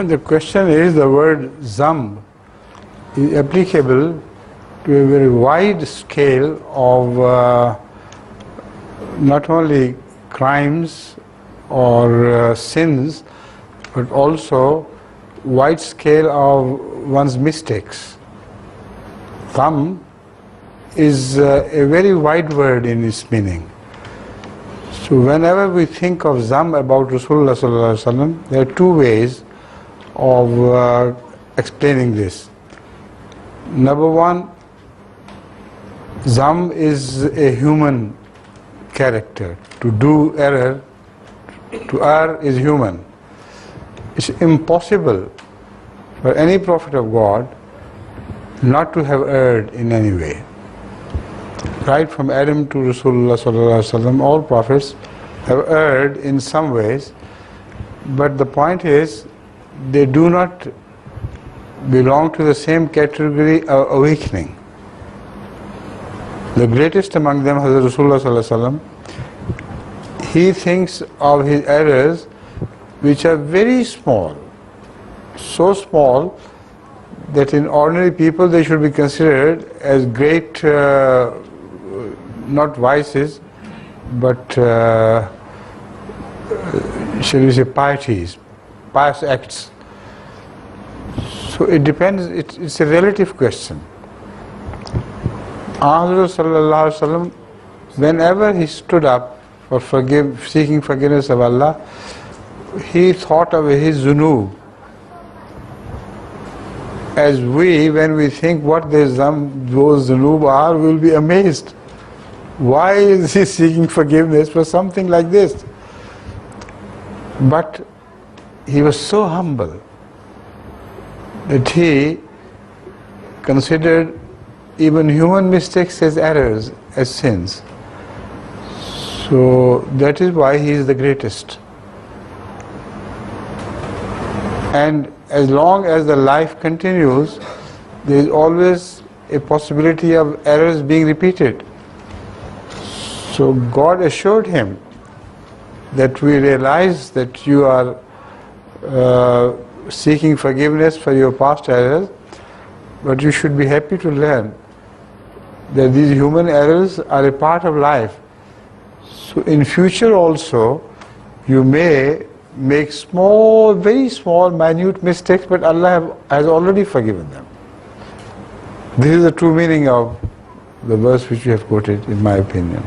the question is, the word Zamm is applicable to a very wide scale of not only crimes or sins, but also wide scale of one's mistakes. Zamm is a very wide word in its meaning. So whenever we think of Zamm about Rasulullah sallallahu alaihi wasallam, there are two ways of explaining this. Number one, Zamm is a human character. To do error, to err is human. It's impossible for any prophet of God not to have erred in any way. Right from Adam to Rasulullah sallallahu alaihi wasallam, all prophets have erred in some ways, but the point is, they do not belong to the same category of awakening. The greatest among them, Hazrat Rasulullah sallallahu alaihi wasallam, he thinks of his errors which are very small, so small that in ordinary people they should be considered as great, not vices, but shall we say pieties, pious acts. So it depends, it's a relative question. Hazrat sallallahu alaihi wasallam, whenever he stood up for seeking forgiveness of Allah, he thought of his zunub. As we, when we think what those zunub are, we will be amazed. Why is he seeking forgiveness for something like this? But he was so humble that he considered even human mistakes as errors, as sins. So that is why he is the greatest. And as long as the life continues, there is always a possibility of errors being repeated. So God assured him that we realize that you are seeking forgiveness for your past errors, but you should be happy to learn that these human errors are a part of life. So in future also, you may make small, very small, minute mistakes, but Allah has already forgiven them. This is the true meaning of the verse which you have quoted, in my opinion.